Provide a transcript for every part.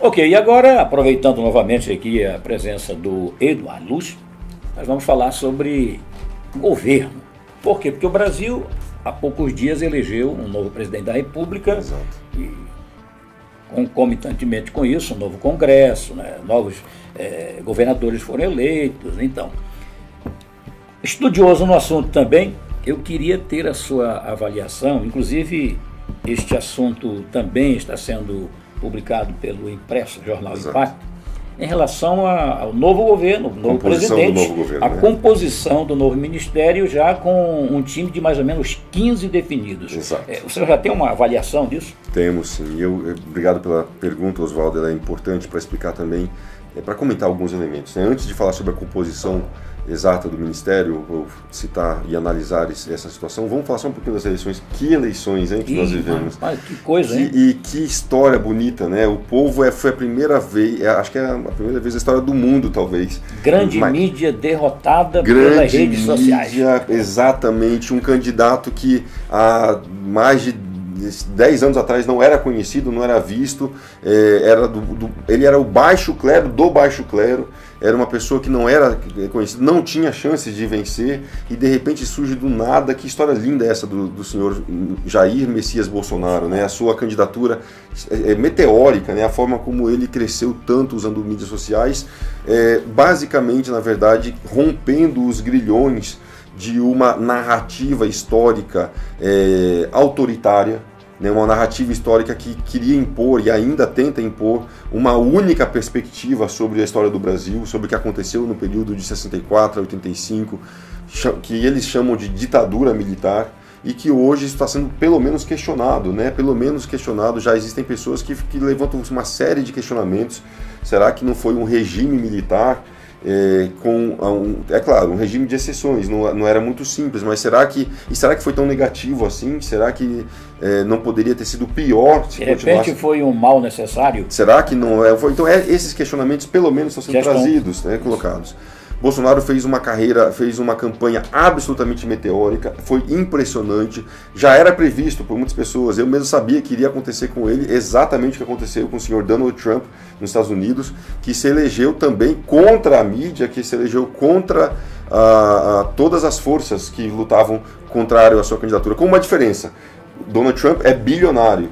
Ok, e agora, aproveitando novamente aqui a presença do Eduardo Lúcio, nós vamos falar sobre governo. Por quê? Porque o Brasil, há poucos dias, elegeu um novo presidente da República. Exato. E, concomitantemente com isso, um novo Congresso, né? Novos governadores foram eleitos. Então, estudioso no assunto também, eu queria ter a sua avaliação, inclusive este assunto também está sendo publicado pelo impresso Jornal Exato. Impacto, em relação ao novo governo, novo presidente, do novo governo, a né? composição do novo ministério já com um time de mais ou menos 15 definidos. Exato. O senhor já tem uma avaliação disso? Temos, sim. Obrigado pela pergunta, Oswaldo. Ela é importante para explicar também, para comentar alguns elementos, né? Antes de falar sobre a composição exata do Ministério, vou citar e analisar essa situação, vamos falar só um pouquinho das eleições. Que eleições, hein, que nós vivemos. Que coisa, hein? E que história bonita, né? O povo foi a primeira vez, acho que é a primeira vez na história do mundo, talvez. Grande mídia derrotada pelas redes sociais. Exatamente. Um candidato que há mais de 10 anos atrás não era conhecido, não era visto, ele era o baixo clero do baixo clero, era uma pessoa que não era conhecida, não tinha chances de vencer, e de repente surge do nada. Que história linda é essa do senhor Jair Messias Bolsonaro, né? A sua candidatura é meteórica, né? A forma como ele cresceu tanto usando mídias sociais, basicamente, na verdade, rompendo os grilhões de uma narrativa histórica autoritária, né, uma narrativa histórica que queria impor e ainda tenta impor uma única perspectiva sobre a história do Brasil, sobre o que aconteceu no período de 64 a 85, que eles chamam de ditadura militar, e que hoje está sendo pelo menos questionado, né? Pelo menos questionado. Já existem pessoas que levantam uma série de questionamentos. Será que não foi um regime militar claro, um regime de exceções, não era muito simples, mas será que foi tão negativo assim? Será que não poderia ter sido pior se de repente foi um mal necessário? Será que não é? Então esses questionamentos pelo menos estão sendo trazidos, né, colocados. Bolsonaro fez uma campanha absolutamente meteórica, foi impressionante, já era previsto por muitas pessoas, eu mesmo sabia que iria acontecer com ele exatamente o que aconteceu com o senhor Donald Trump nos Estados Unidos, que se elegeu também contra a mídia, que se elegeu contra todas as forças que lutavam contrário à sua candidatura, com uma diferença: Donald Trump é bilionário.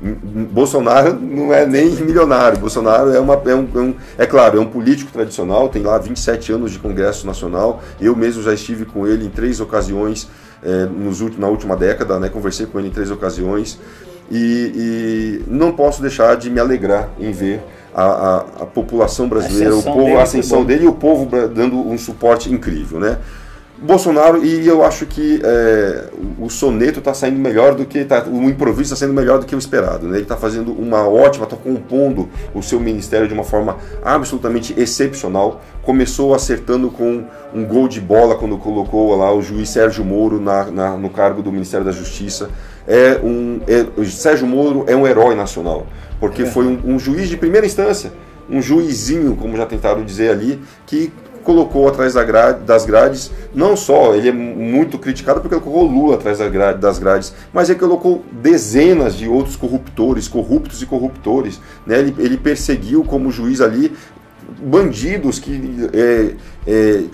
Bolsonaro não é nem milionário. Bolsonaro é um político tradicional, tem lá 27 anos de Congresso Nacional. Eu mesmo já estive com ele em 3 ocasiões na última década, né? Conversei com ele em 3 ocasiões e não posso deixar de me alegrar em ver a população brasileira, a ascensão dele e o povo dando um suporte incrível, né? Bolsonaro, e eu acho que o soneto está saindo melhor do que o improviso está sendo melhor do que o esperado, né? Ele está fazendo está compondo o seu ministério de uma forma absolutamente excepcional. Começou acertando com um gol de bola quando colocou lá o juiz Sérgio Moro no cargo do Ministério da Justiça. O Sérgio Moro é um herói nacional, porque foi um juiz de primeira instância, um juizinho, como já tentaram dizer ali, que colocou atrás das grades. Não só ele é muito criticado porque ele colocou Lula atrás das grades, mas ele colocou dezenas de outros corruptos e corruptores, né? Ele perseguiu como juiz ali bandidos que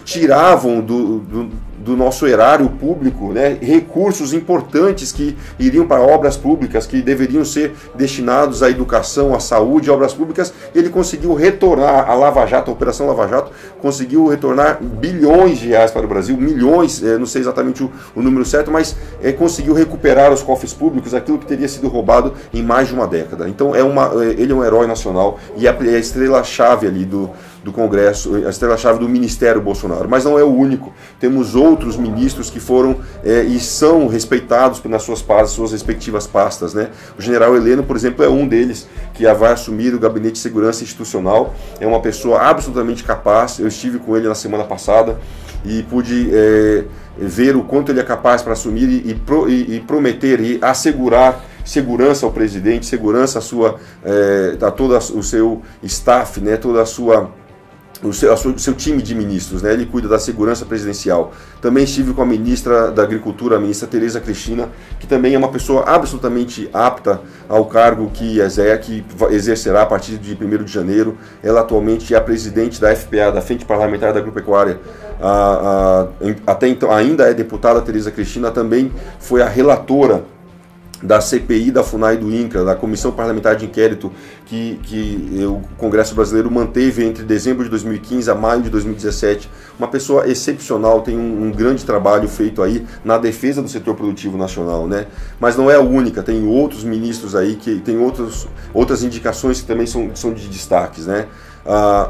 tiravam do nosso erário público, né, recursos importantes que iriam para obras públicas, que deveriam ser destinados à educação, à saúde, obras públicas. Ele conseguiu retornar a Operação Lava Jato, conseguiu retornar bilhões de reais para o Brasil, milhões, não sei exatamente o número certo, mas conseguiu recuperar os cofres públicos, aquilo que teria sido roubado em mais de uma década. Então ele é um herói nacional e é a estrela-chave ali do Congresso, a estrela-chave do Ministério Bolsonaro. Mas não é o único. Temos outros ministros que foram e são respeitados nas suas respectivas pastas, né? O general Heleno, por exemplo, é um deles, que vai assumir o Gabinete de Segurança Institucional. É uma pessoa absolutamente capaz. Eu estive com ele na semana passada e pude ver o quanto ele é capaz para assumir e prometer e assegurar segurança ao presidente, segurança a todo o seu staff, né? Toda a sua o seu time de ministros, né? Ele cuida da segurança presidencial. Também estive com a ministra da Agricultura, a ministra Tereza Cristina, que também é uma pessoa absolutamente apta ao cargo que exercerá a partir de 1º de janeiro. Ela atualmente é a presidente da FPA, da Frente Parlamentar da Agropecuária. Até então ainda é deputada. Tereza Cristina também foi a relatora da CPI, da FUNAI e do INCRA, da Comissão Parlamentar de Inquérito que o Congresso Brasileiro manteve entre dezembro de 2015 a maio de 2017. Uma pessoa excepcional, tem um grande trabalho feito aí na defesa do setor produtivo nacional, né? Mas não é a única, tem outros ministros aí que tem outras indicações que também são de destaques, né?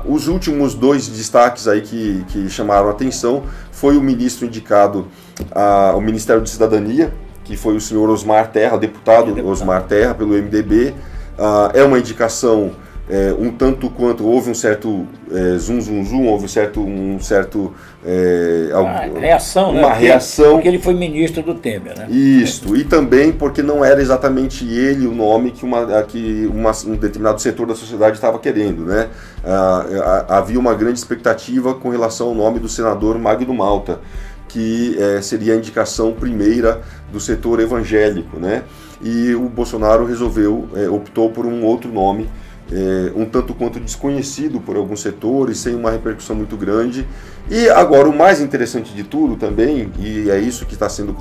Os últimos 2 destaques aí que chamaram a atenção foi o ministro indicado ao Ministério de Cidadania, que foi o senhor Osmar Terra, o deputado Osmar Terra, pelo MDB. É uma indicação um tanto quanto houve um certo houve reação, uma reação, porque ele foi ministro do Temer, né? Isso, e também porque não era exatamente ele o nome que um determinado setor da sociedade estava querendo, né? Havia uma grande expectativa com relação ao nome do senador Magno Malta, que seria a indicação primeira do setor evangélico, né? E o Bolsonaro optou por um outro nome, um tanto quanto desconhecido por alguns setores, sem uma repercussão muito grande. E agora o mais interessante de tudo também, e é isso que está sendo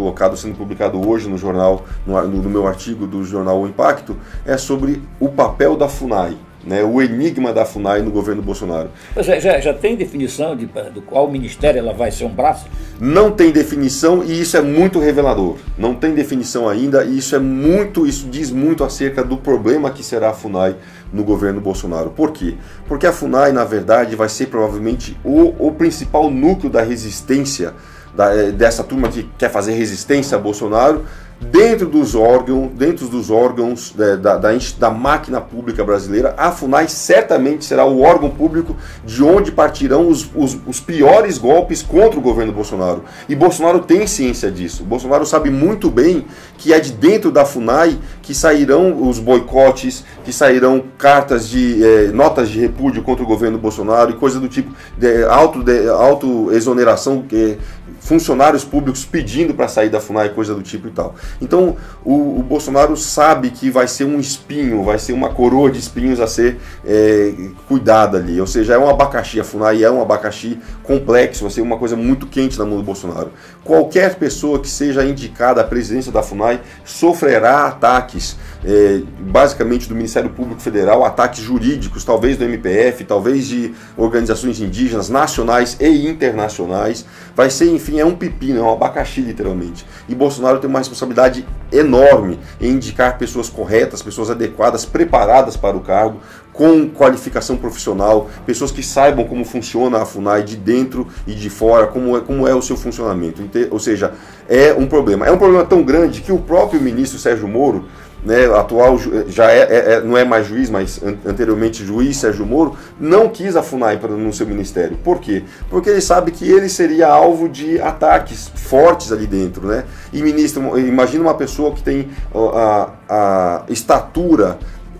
publicado hoje no jornal, no meu artigo do jornal O Impacto, é sobre o papel da FUNAI, né, o enigma da FUNAI no governo Bolsonaro. Já tem definição do qual ministério ela vai ser um braço? Não tem definição, e isso é muito revelador. Não tem definição ainda, e isso diz muito acerca do problema que será a FUNAI no governo Bolsonaro. Por quê? Porque a FUNAI, na verdade, vai ser provavelmente o principal núcleo da resistência, dessa turma que quer fazer resistência a Bolsonaro, dentro dos órgãos da máquina pública brasileira. A FUNAI certamente será o órgão público de onde partirão os piores golpes contra o governo Bolsonaro. E Bolsonaro tem ciência disso. Bolsonaro sabe muito bem que é de dentro da FUNAI que sairão os boicotes, que sairão notas de repúdio contra o governo Bolsonaro e coisa do tipo, auto-exoneração, funcionários públicos pedindo para sair da FUNAI, coisa do tipo e tal. Então o Bolsonaro sabe que vai ser um espinho, vai ser uma coroa de espinhos a ser cuidada ali. Ou seja, é um abacaxi, a FUNAI é um abacaxi complexo, vai ser uma coisa muito quente na mão do Bolsonaro. Qualquer pessoa que seja indicada à presidência da FUNAI sofrerá ataques, basicamente do Ministério Público Federal, ataques jurídicos, talvez do MPF, talvez de organizações indígenas nacionais e internacionais. Vai ser, enfim, é um pepino, é um abacaxi literalmente. E Bolsonaro tem uma responsabilidade enorme em indicar pessoas corretas, pessoas adequadas, preparadas para o cargo, com qualificação profissional, pessoas que saibam como funciona a FUNAI de dentro e de fora, como é o seu funcionamento. Ou seja, é um problema. É um problema tão grande que o próprio ministro Sérgio Moro, né, atual, não é mais juiz, mas anteriormente juiz, Sérgio Moro, não quis a FUNAI no seu ministério. Por quê? Porque ele sabe que ele seria alvo de ataques fortes ali dentro, né? E ministro, imagina uma pessoa que tem a estatura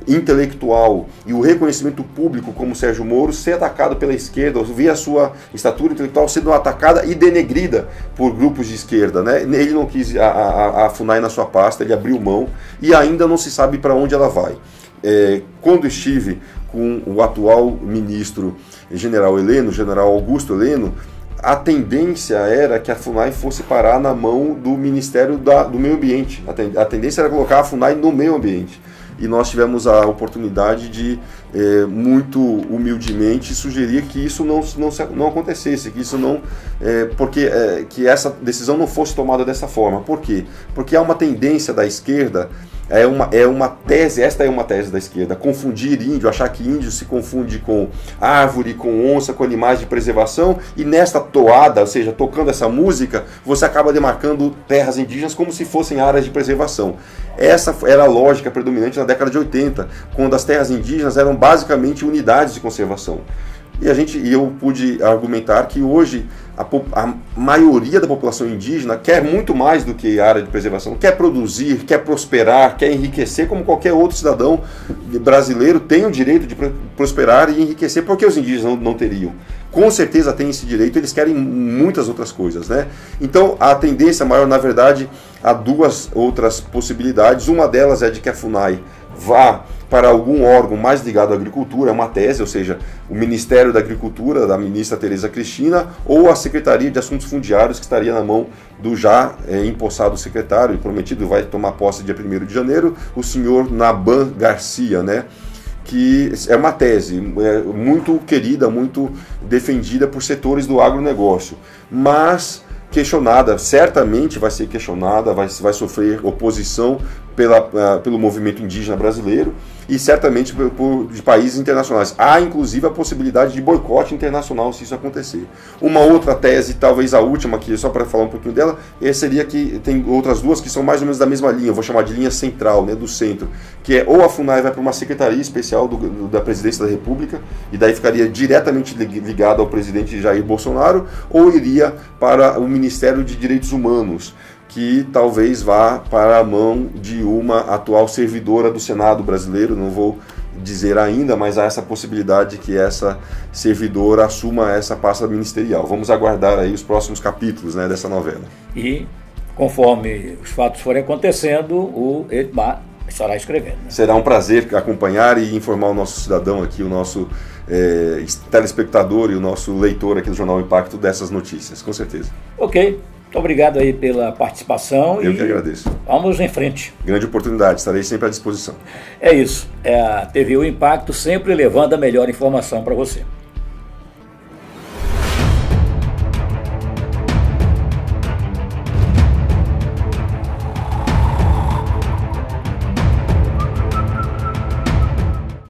intelectual e o reconhecimento público como Sérgio Moro ser atacado pela esquerda, ou ver a sua estatura intelectual sendo atacada e denegrida por grupos de esquerda, né? Ele não quis a FUNAI na sua pasta, ele abriu mão e ainda não se sabe para onde ela vai. Quando estive com o atual ministro general Augusto Heleno, a tendência era que a FUNAI fosse parar na mão do Ministério do Meio Ambiente. A tendência era colocar a FUNAI no meio ambiente. E nós tivemos a oportunidade de, muito humildemente, sugerir que isso não acontecesse, que isso não, que essa decisão não fosse tomada dessa forma. Por quê? Porque há uma tendência da esquerda, esta é uma tese da esquerda, confundir índio, achar que índio se confunde com árvore, com onça, com animais de preservação, e nesta toada, ou seja, tocando essa música, você acaba demarcando terras indígenas como se fossem áreas de preservação. Essa era a lógica predominante na década de 80, quando as terras indígenas eram basicamente unidades de conservação. E eu pude argumentar que hoje a maioria da população indígena quer muito mais do que a área de preservação, quer produzir, quer prosperar, quer enriquecer, como qualquer outro cidadão brasileiro tem o direito de prosperar e enriquecer, porque os indígenas não teriam. com certeza têm esse direito, eles querem muitas outras coisas, né? Então, a tendência maior, na verdade, há duas outras possibilidades. Uma delas é de que a FUNAI vá para algum órgão mais ligado à agricultura, é uma tese, ou seja, o Ministério da Agricultura, da ministra Tereza Cristina, ou a Secretaria de Assuntos Fundiários, que estaria na mão do já empossado secretário, e prometido vai tomar posse dia 1º de janeiro, o senhor Naban Garcia, né? Que é uma tese muito querida, muito defendida por setores do agronegócio, mas questionada, certamente vai ser questionada, vai sofrer oposição pelo movimento indígena brasileiro e certamente de países internacionais. Há inclusive a possibilidade de boicote internacional se isso acontecer. Uma outra tese, talvez a última aqui, só para falar um pouquinho dela, seria que tem outras duas que são mais ou menos da mesma linha, eu vou chamar de linha central, né, do centro, que é ou a FUNAI vai para uma secretaria especial da Presidência da República, e daí ficaria diretamente ligado ao presidente Jair Bolsonaro, ou iria para o Ministério de Direitos Humanos, que talvez vá para a mão de uma atual servidora do Senado brasileiro, não vou dizer ainda, mas há essa possibilidade que essa servidora assuma essa pasta ministerial. Vamos aguardar aí os próximos capítulos, né, dessa novela. E, conforme os fatos forem acontecendo, o Edmar estará escrevendo. Né? Será um prazer acompanhar e informar o nosso cidadão aqui, o nosso telespectador e o nosso leitor aqui do Jornal Impacto dessas notícias, com certeza. Ok. Muito obrigado aí pela participação. Eu que agradeço. Vamos em frente. Grande oportunidade, estarei sempre à disposição. É isso. A TV O Impacto sempre levando a melhor informação para você.